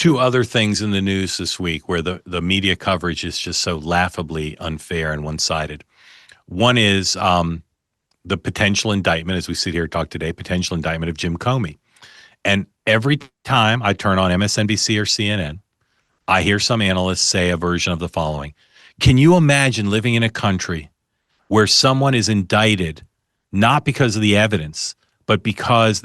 two other things in the news this week where the media coverage is just so laughably unfair and one-sided. One is the potential indictment, as we sit here and talk today, potential indictment of Jim Comey. And every time I turn on MSNBC or CNN, I hear some analysts say a version of the following. Can you imagine living in a country where someone is indicted not because of the evidence, but because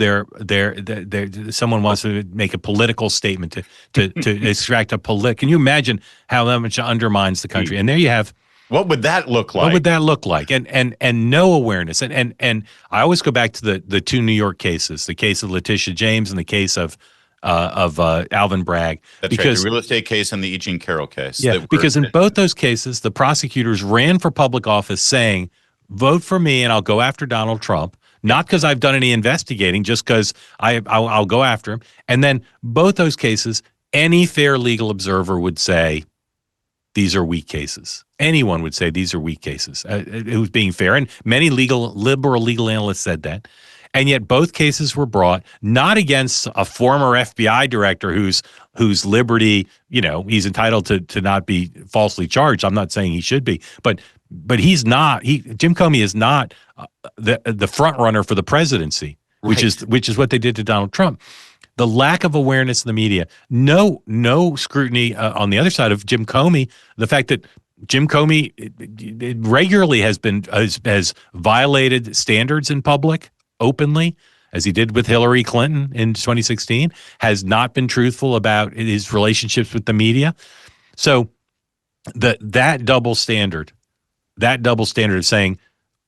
someone wants to make a political statement to extract a can you imagine how that much undermines the country? And there you have. What would that look like? What would that look like? And no awareness. And I always go back to the two New York cases, the case of Letitia James and the case of Alvin Bragg. That's because, right, the real estate case and the E. Jean Carroll case. Yeah, because in both those cases, the prosecutors ran for public office saying, vote for me and I'll go after Donald Trump. Not because I've done any investigating, just because I'll go after him. And then both those cases, any fair legal observer would say, these are weak cases. Anyone would say these are weak cases. It was being fair. And many liberal legal analysts said that. And yet both cases were brought not against a former FBI director whose liberty, he's entitled to not be falsely charged. I'm not saying he should be, but he's not. Jim Comey is not the front runner for the presidency, which is what they did to Donald Trump. The lack of awareness in the media, no scrutiny on the other side of Jim Comey. The fact that Jim Comey regularly has violated standards in public openly, as he did with Hillary Clinton in 2016, has not been truthful about his relationships with the media. So that double standard of saying,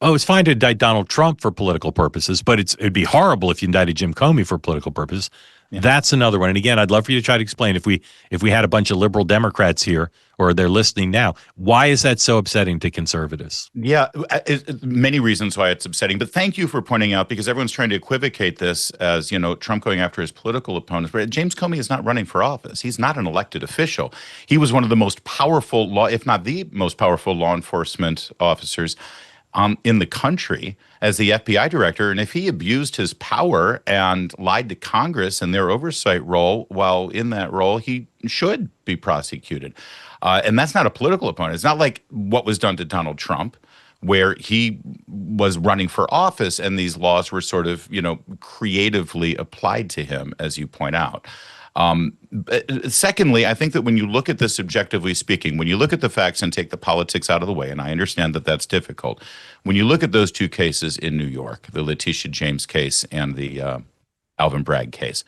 oh, it's fine to indict Donald Trump for political purposes, but it'd be horrible if you indicted Jim Comey for political purposes. Yeah. That's another one. And again, I'd love for you to try to explain if we had a bunch of liberal Democrats here or they're listening now, why is that so upsetting to conservatives? Yeah, many reasons why it's upsetting. But thank you for pointing out, because everyone's trying to equivocate this as, Trump going after his political opponents. But James Comey is not running for office. He's not an elected official. He was one of the most powerful if not the most powerful law enforcement officers in the country as the FBI director. And if he abused his power and lied to Congress in their oversight role, while in that role, he should be prosecuted. And that's not a political opponent. It's not like what was done to Donald Trump, where he was running for office and these laws were sort of, creatively applied to him, as you point out. Secondly, I think that when you look at this objectively speaking, when you look at the facts and take the politics out of the way, and I understand that that's difficult, when you look at those two cases in New York, the Letitia James case and the Alvin Bragg case,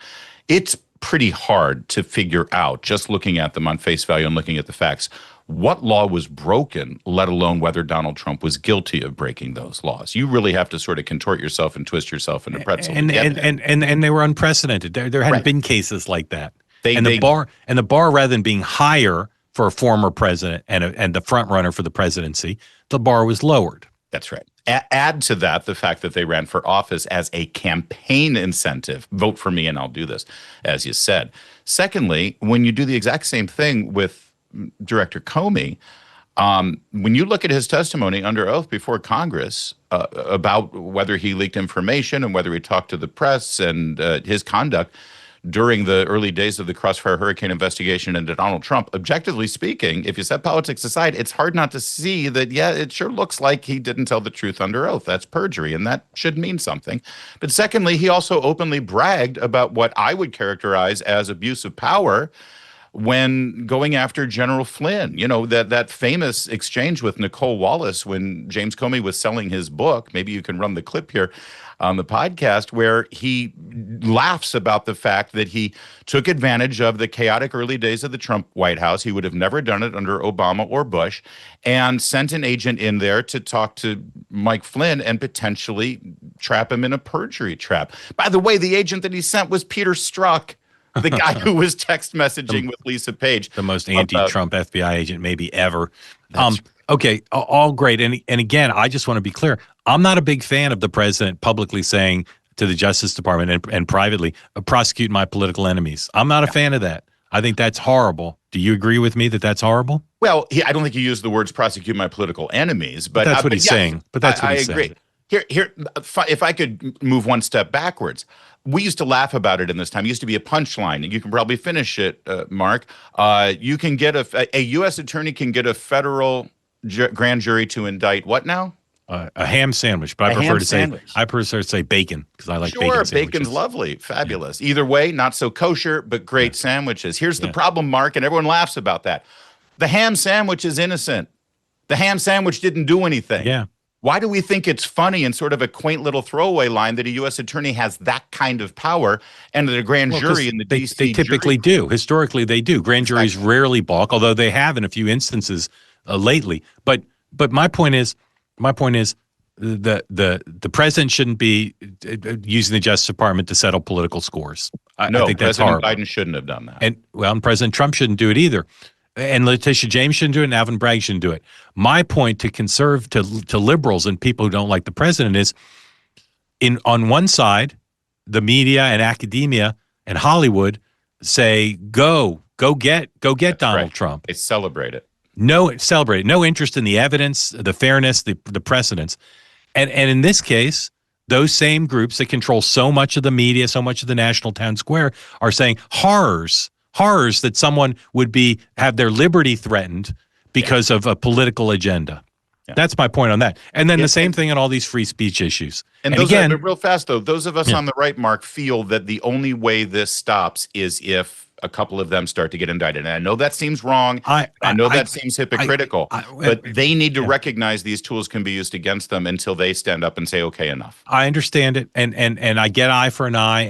it's pretty hard to figure out, just looking at them on face value and looking at the facts, what law was broken, let alone whether Donald Trump was guilty of breaking those laws. You really have to sort of contort yourself and twist yourself in a pretzel. And they were unprecedented. There hadn't been cases like that. The bar, rather than being higher for a former president and the front runner for the presidency, the bar was lowered. That's right. Add to that the fact that they ran for office as a campaign incentive. Vote for me and I'll do this, as you said. Secondly, when you do the exact same thing with Director Comey, when you look at his testimony under oath before Congress about whether he leaked information and whether he talked to the press and his conduct during the early days of the Crossfire Hurricane investigation into Donald Trump, objectively speaking, if you set politics aside, it's hard not to see that, yeah, it sure looks like he didn't tell the truth under oath. That's perjury, and that should mean something. But secondly, he also openly bragged about what I would characterize as abuse of power when going after General Flynn. That famous exchange with Nicole Wallace when James Comey was selling his book. Maybe you can run the clip here on the podcast, where he laughs about the fact that he took advantage of the chaotic early days of the Trump White House. He would have never done it under Obama or Bush, and sent an agent in there to talk to Mike Flynn and potentially trap him in a perjury trap. By the way, the agent that he sent was Peter Strzok, the guy who was text messaging with Lisa Page. The most anti-Trump FBI agent maybe ever. Okay, all great. And again, I just want to be clear. I'm not a big fan of the president publicly saying to the Justice Department and privately, prosecute my political enemies. I'm not a fan of that. I think that's horrible. Do you agree with me that that's horrible? Well, I don't think he used the words prosecute my political enemies, but that's what he's saying. But that's what he's saying. Here, if I could move one step backwards, we used to laugh about it in this time. It used to be a punchline. You can probably finish it, Mark. You can get a U.S. attorney can get a federal grand jury to indict what now? A ham sandwich, but A ham sandwich. I prefer to say bacon because I like bacon Sure, sandwiches. bacon's lovely, fabulous. Either way, not so kosher, but great sandwiches. Here's the problem, Mark, and everyone laughs about that. The ham sandwich is innocent. The ham sandwich didn't do anything. Yeah. Why do we think it's funny and sort of a quaint little throwaway line that a U.S. attorney has that kind of power and that a grand jury in the D.C. They typically do. Historically, they do. Grand juries rarely balk, although they have in a few instances lately. But my point is, the president shouldn't be using the Justice Department to settle political scores. I think that's President horrible. Biden shouldn't have done that. And President Trump shouldn't do it either. And Letitia James shouldn't do it, and Alvin Bragg shouldn't do it. My point to liberals and people who don't like the president is, on one side, the media and academia and Hollywood say, go get Donald Trump. They celebrate it. No interest in the evidence, the fairness, the precedents. And in this case, those same groups that control so much of the media, so much of the national town square are saying horrors that someone would have their liberty threatened because of a political agenda. Yeah. That's my point on that. And then the same thing on all these free speech issues. And those again, real fast though, those of us on the right, Mark, feel that the only way this stops is if a couple of them start to get indicted. And I know that seems wrong. I know that seems hypocritical, but they need to recognize these tools can be used against them until they stand up and say, okay, enough. I understand it. And I get eye for an eye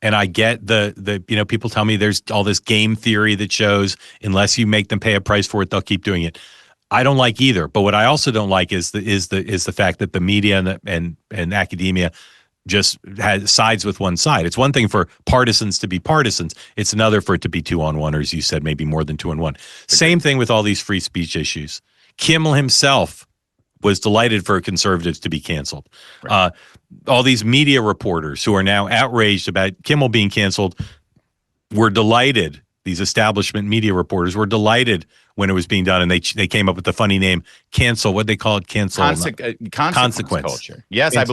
and I get the people tell me there's all this game theory that shows unless you make them pay a price for it, they'll keep doing it. I don't like either. But what I also don't like is the fact that the media and academia just sides with one side. It's one thing for partisans to be partisans. It's another for it to be 2-on-1, or as you said, maybe more than 2-on-1. Same thing with all these free speech issues. Kimmel himself was delighted for conservatives to be canceled. Right. All these media reporters who are now outraged about Kimmel being canceled were delighted. These establishment media reporters were delighted when it was being done, and they came up with the funny name, cancel. What they call it, cancel consequence culture. Yes, I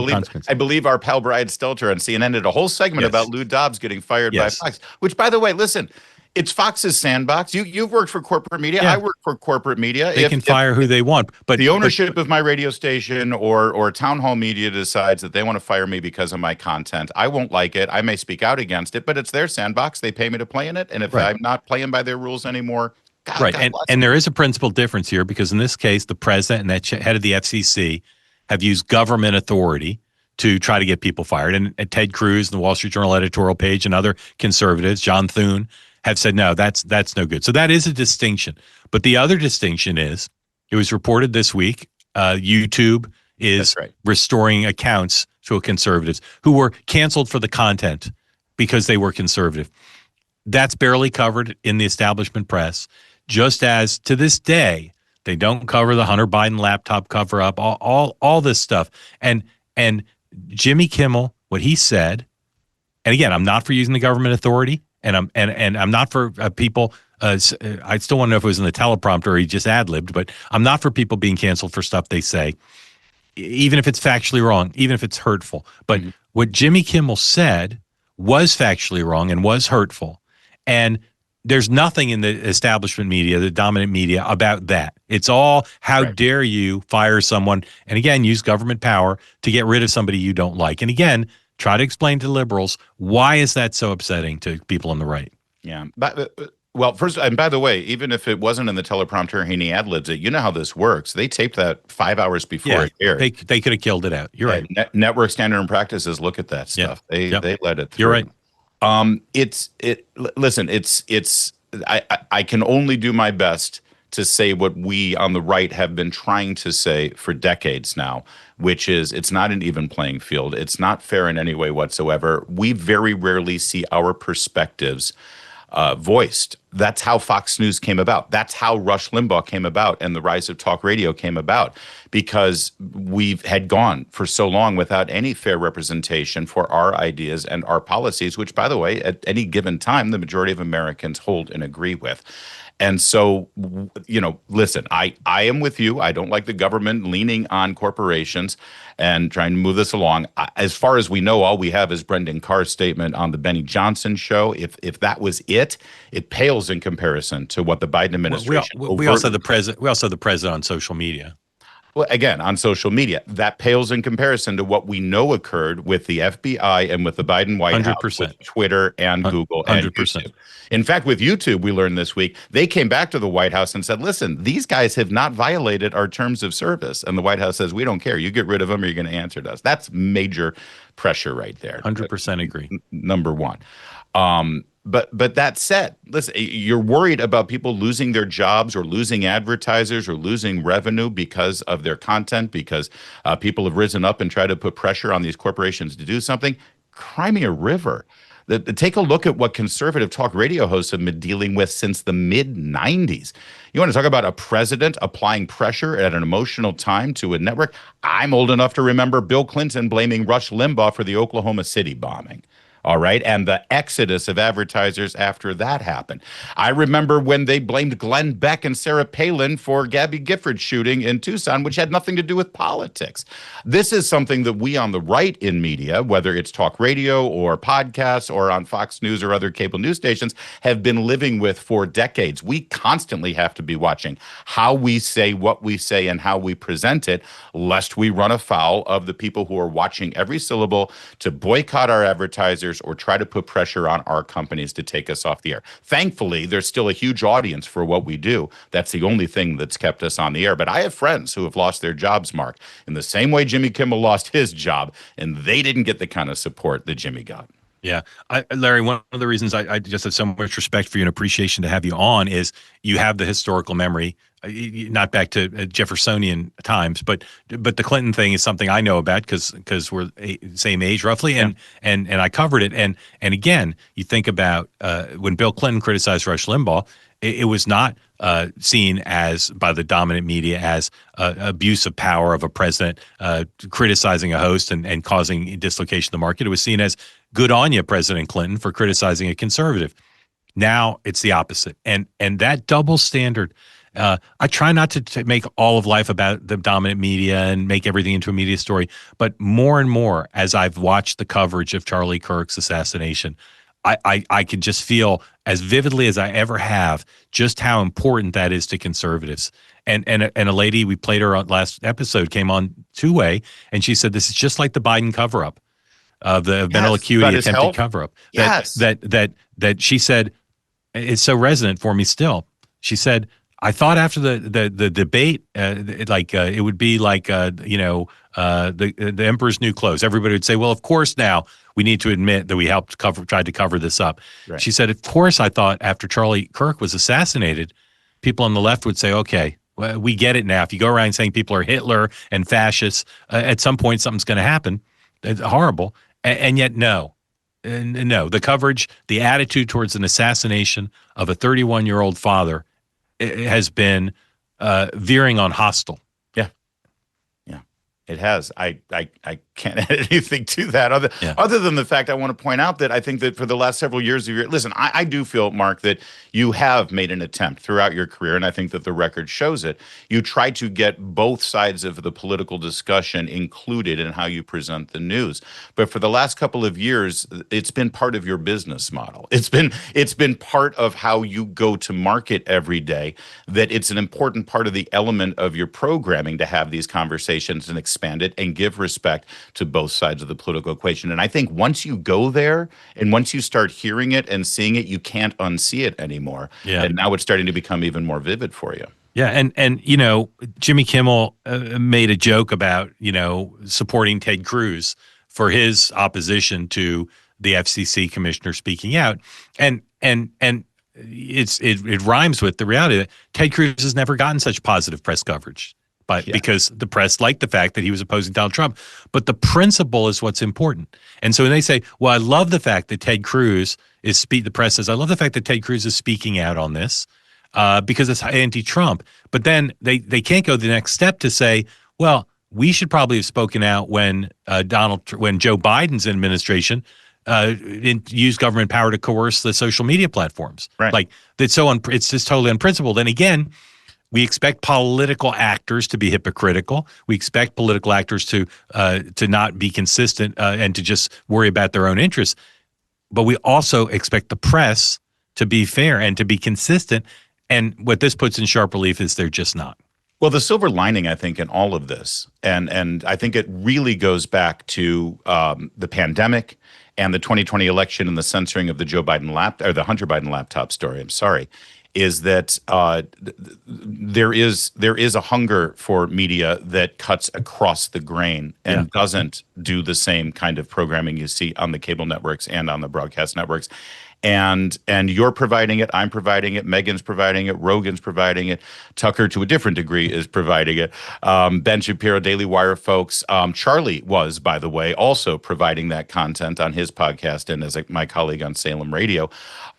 believe our pal Brian Stelter on CNN did a whole segment about Lou Dobbs getting fired by Fox. Which, by the way, listen, it's Fox's sandbox. You've worked for corporate media. I work for corporate media. They can fire who they want, but the ownership of my radio station or town hall media decides that they want to fire me because of my content. I won't like it. I may speak out against it, but it's their sandbox. They pay me to play in it, and if I'm not playing by their rules anymore, God and there is a principal difference here, because in this case, the president and that head of the FCC have used government authority to try to get people fired, and Ted Cruz and the Wall Street Journal editorial page and other conservatives, John Thune, have said, no, that's no good. So that is a distinction. But the other distinction is, it was reported this week, YouTube is restoring accounts to conservatives who were canceled for the content because they were conservative. That's barely covered in the establishment press, just as to this day, they don't cover the Hunter Biden laptop cover up, all this stuff. And Jimmy Kimmel, what he said, and again, I'm not for using the government authority, and I'm not for people. I still want to know if it was in the teleprompter or he just ad-libbed, but I'm not for people being canceled for stuff they say, even if it's factually wrong, even if it's hurtful. But what Jimmy Kimmel said was factually wrong and was hurtful. And there's nothing in the establishment media, the dominant media, about that. It's all, how dare you fire someone, and again, use government power to get rid of somebody you don't like. And again, try to explain to liberals, why is that so upsetting to people on the right? Yeah. Well, first, and by the way, even if it wasn't in the teleprompter and he ad-libs it, you know how this works. They taped that 5 hours before it aired. They could have killed it out. You're right. Network standard and practices look at that stuff. They let it through. You're right. Listen, I can only do my best to say what we on the right have been trying to say for decades now, which is it's not an even playing field. It's not fair in any way whatsoever. We very rarely see our perspectives voiced. That's how Fox News came about. That's how Rush Limbaugh came about and the rise of talk radio came about, because we've had gone for so long without any fair representation for our ideas and our policies, which, by the way, at any given time, the majority of Americans hold and agree with. And so, listen, I am with you. I don't like the government leaning on corporations and trying to move this along. As far as we know, all we have is Brendan Carr's statement on the Benny Johnson show. If that was it, it pales in comparison to what the Biden administration. We also have the president. We also have the president on social media. Well, again, on social media, that pales in comparison to what we know occurred with the FBI and with the Biden White House, 100%. with Twitter and Google and 100%. YouTube. In fact, with YouTube, we learned this week, they came back to the White House and said, listen, these guys have not violated our terms of service. And the White House says, we don't care. You get rid of them or you're going to answer to us. That's major pressure right there. 100% agree. Number one. But that said, listen, you're worried about people losing their jobs or losing advertisers or losing revenue because of their content, because people have risen up and tried to put pressure on these corporations to do something. Cry me a river. Take a look at what conservative talk radio hosts have been dealing with since the mid-90s. You want to talk about a president applying pressure at an emotional time to a network? I'm old enough to remember Bill Clinton blaming Rush Limbaugh for the Oklahoma City bombing. All right. And the exodus of advertisers after that happened. I remember when they blamed Glenn Beck and Sarah Palin for Gabby Gifford's shooting in Tucson, which had nothing to do with politics. This is something that we on the right in media, whether it's talk radio or podcasts or on Fox News or other cable news stations, have been living with for decades. We constantly have to be watching how we say what we say and how we present it, lest we run afoul of the people who are watching every syllable to boycott our advertisers or try to put pressure on our companies to take us off the air. Thankfully, there's still a huge audience for what we do. That's the only thing that's kept us on the air. But I have friends who have lost their jobs, Mark, in the same way Jimmy Kimmel lost his job, and they didn't get the kind of support that Jimmy got. Yeah. Larry, one of the reasons I just have so much respect for you and appreciation to have you on is you have the historical memory, not back to Jeffersonian times, but the Clinton thing is something I know about because we're same age roughly, and I covered it. And again, you think about when Bill Clinton criticized Rush Limbaugh, it was not seen as by the dominant media as abuse of power of a president criticizing a host and causing dislocation of the market. It was seen as good on you, President Clinton, for criticizing a conservative. Now it's the opposite, and that double standard. I try not to make all of life about the dominant media and make everything into a media story, but more and more as I've watched the coverage of Charlie Kirk's assassination, I can just feel as vividly as I ever have just how important that is to conservatives. And a lady, we played her on last episode, came on two-way, and she said this is just like the Biden cover-up, the mental acuity attempted cover-up. That she said it's so resonant for me still. She said, I thought after the debate, it would be like the emperor's new clothes. Everybody would say, well, of course now we need to admit that we tried to cover this up. Right. She said, of course I thought after Charlie Kirk was assassinated, people on the left would say, okay, well, we get it now. If you go around saying people are Hitler and fascists, at some point something's going to happen. It's horrible. And yet, no. No, the coverage, the attitude towards an assassination of a 31-year-old father has been veering on hostile. Yeah, it has. I can't add anything to that other than the fact I want to point out that I think that for the last several years of your listen, I do feel, Mark, that you have made an attempt throughout your career, and I think that the record shows it. You try to get both sides of the political discussion included in how you present the news. But for the last couple of years, it's been part of your business model. It's been part of how you go to market every day, that it's an important part of the element of your programming to have these conversations and expand it and give respect to both sides of the political equation. And I think once you go there and once you start hearing it and seeing it, you can't unsee it anymore. Yeah. And now it's starting to become even more vivid for you. Yeah. And Jimmy Kimmel made a joke about, supporting Ted Cruz for his opposition to the FCC commissioner speaking out. And it rhymes with the reality that Ted Cruz has never gotten such positive press coverage. but because the press liked the fact that he was opposing Donald Trump. But the principle is what's important. And so when they say, well, I love the fact that Ted Cruz the press says, I love the fact that Ted Cruz is speaking out on this because it's anti-Trump. But then they can't go the next step to say, well, we should probably have spoken out when when Joe Biden's administration used government power to coerce the social media platforms. Right. Like it's just totally unprincipled. And again, we expect political actors to be hypocritical. We expect political actors to not be consistent and to just worry about their own interests. But we also expect the press to be fair and to be consistent. And what this puts in sharp relief is they're just not. Well, the silver lining, I think, in all of this, and I think it really goes back to the pandemic and the 2020 election and the censoring of the the Hunter Biden laptop story. I'm sorry, is that there is a hunger for media that cuts across the grain and doesn't do the same kind of programming you see on the cable networks and on the broadcast networks. And you're providing it, I'm providing it, Megan's providing it, Rogan's providing it, Tucker to a different degree is providing it, Ben Shapiro, Daily Wire folks. Charlie was, by the way, also providing that content on his podcast and as my colleague on Salem Radio.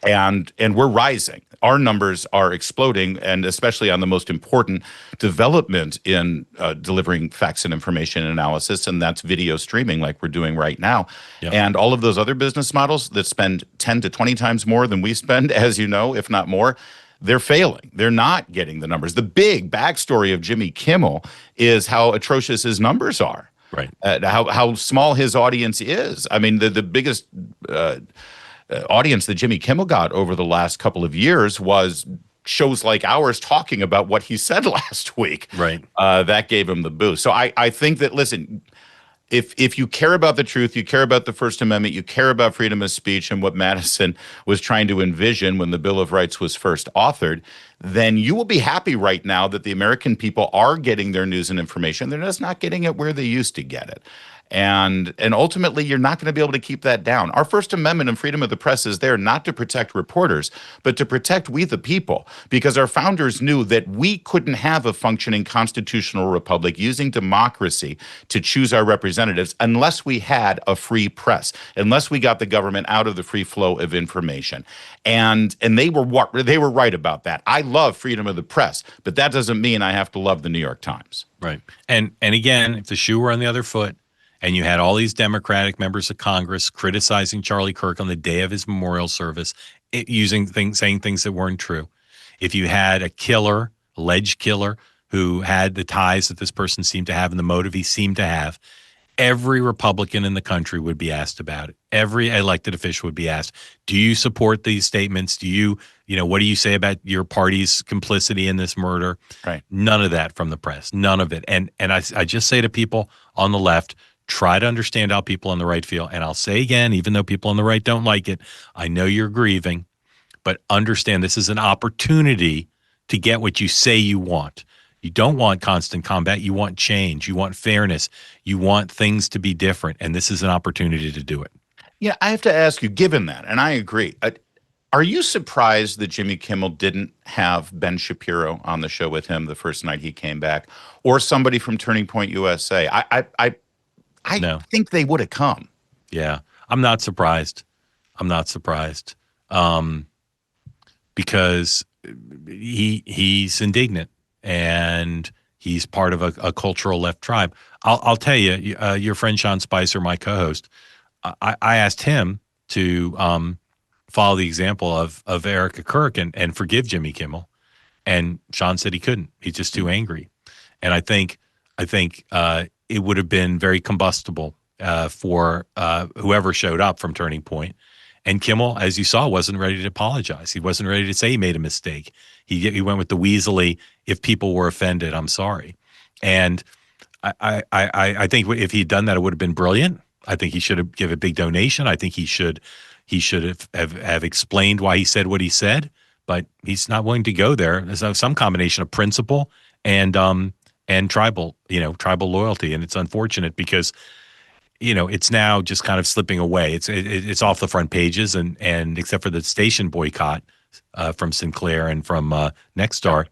And we're rising. Our numbers are exploding, and especially on the most important development in delivering facts and information analysis, and that's video streaming like we're doing right now. Yep. And all of those other business models that spend 10 to 20 times more than we spend, as you know, if not more, they're failing. They're not getting the numbers. The big backstory of Jimmy Kimmel is how atrocious his numbers are. Right. How small his audience is. I mean, the biggest audience that Jimmy Kimmel got over the last couple of years was shows like ours talking about what he said last week. Right. That gave him the boost. So I think that, listen, if you care about the truth, you care about the First Amendment, you care about freedom of speech and what Madison was trying to envision when the Bill of Rights was first authored, then you will be happy right now that the American people are getting their news and information. They're just not getting it where they used to get it. And ultimately, you're not going to be able to keep that down. Our First Amendment and freedom of the press is there not to protect reporters, but to protect we the people, because our founders knew that we couldn't have a functioning constitutional republic using democracy to choose our representatives unless we had a free press, unless we got the government out of the free flow of information. And they were right about that. I love freedom of the press, but that doesn't mean I have to love the New York Times. Right. And again, if the shoe were on the other foot, and you had all these Democratic members of Congress criticizing Charlie Kirk on the day of his memorial service, saying things that weren't true. If you had a killer, alleged killer, who had the ties that this person seemed to have and the motive he seemed to have, every Republican in the country would be asked about it. Every elected official would be asked, do you support these statements? Do you what do you say about your party's complicity in this murder? Right. None of that from the press. None of it. And I just say to people on the left, try to understand how people on the right feel. And I'll say again, even though people on the right don't like it, I know you're grieving, but understand this is an opportunity to get what you say you want. You don't want constant combat. You want change. You want fairness. You want things to be different. And this is an opportunity to do it. Yeah, I have to ask you, given that, and I agree, are you surprised that Jimmy Kimmel didn't have Ben Shapiro on the show with him the first night he came back, or somebody from Turning Point USA? I think they would have come. Yeah, I'm not surprised. Because he's indignant and he's part of a cultural left tribe. I'll tell you, your friend Sean Spicer, my co-host, I asked him to follow the example of Erica Kirk and forgive Jimmy Kimmel, and Sean said he couldn't. He's just too angry, and I think it would have been very combustible for whoever showed up from Turning Point. And Kimmel, as you saw, wasn't ready to apologize. He wasn't ready to say he made a mistake. He went with the weaselly, if people were offended, I'm sorry. And I think if he'd done that, it would have been brilliant. I think he should have given a big donation. I think he should have explained why he said what he said, but he's not willing to go there. There's some combination of principle and tribal loyalty. And it's unfortunate because, it's now just kind of slipping away. It's off the front pages and except for the station boycott from Sinclair and from Nexstar,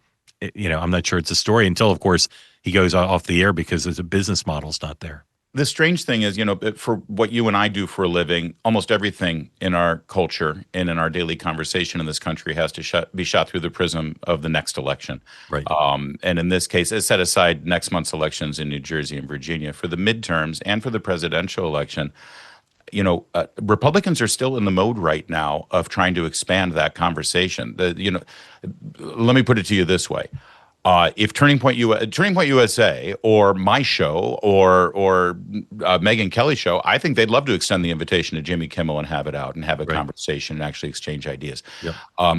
I'm not sure it's a story until, of course, he goes off the air because the business model's not there. The strange thing is, for what you and I do for a living, almost everything in our culture and in our daily conversation in this country has to be shot through the prism of the next election. Right. And in this case, set aside next month's elections in New Jersey and Virginia, for the midterms and for the presidential election, Republicans are still in the mode right now of trying to expand that conversation. Let me put it to you this way. If Turning Point USA or my show or Megyn Kelly's show, I think they'd love to extend the invitation to Jimmy Kimmel and have it out and have a conversation and actually exchange ideas. Yep.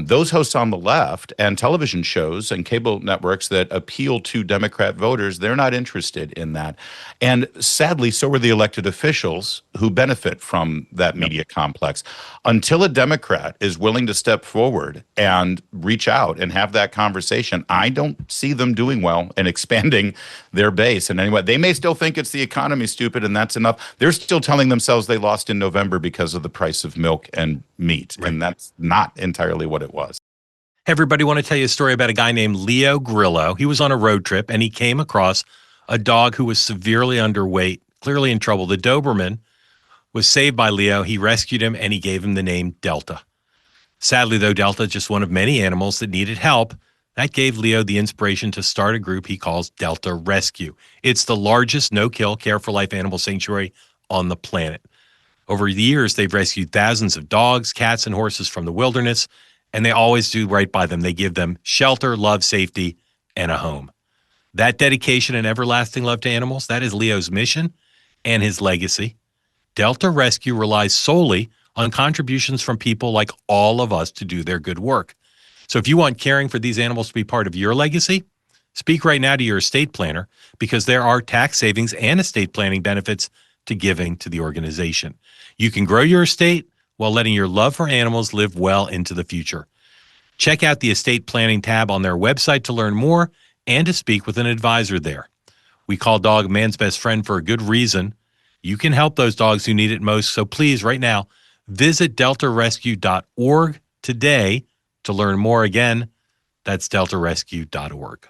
Those hosts on the left and television shows and cable networks that appeal to Democrat voters, they're not interested in that. And sadly, so are the elected officials who benefit from that media complex. Until a Democrat is willing to step forward and reach out and have that conversation, I don't see them doing well and expanding their base. And anyway, they may still think it's the economy, stupid, and that's enough. They're still telling themselves they lost in November because of the price of milk and meat. Right. And that's not entirely what it was. Hey, everybody, want to tell you a story about a guy named Leo Grillo. He was on a road trip and he came across a dog who was severely underweight, clearly in trouble. The Doberman was saved by Leo. He rescued him and he gave him the name Delta. Sadly, though, Delta is just one of many animals that needed help. That gave Leo the inspiration to start a group he calls Delta Rescue. It's the largest no-kill Care for Life animal sanctuary on the planet. Over the years, they've rescued thousands of dogs, cats, and horses from the wilderness, and they always do right by them. They give them shelter, love, safety, and a home. That dedication and everlasting love to animals, that is Leo's mission and his legacy. Delta Rescue relies solely on contributions from people like all of us to do their good work. So if you want caring for these animals to be part of your legacy, speak right now to your estate planner because there are tax savings and estate planning benefits to giving to the organization. You can grow your estate while letting your love for animals live well into the future. Check out the estate planning tab on their website to learn more and to speak with an advisor there. We call dog man's best friend for a good reason. You can help those dogs who need it most. So please, right now, visit deltarescue.org today to learn more. Again, that's deltarescue.org.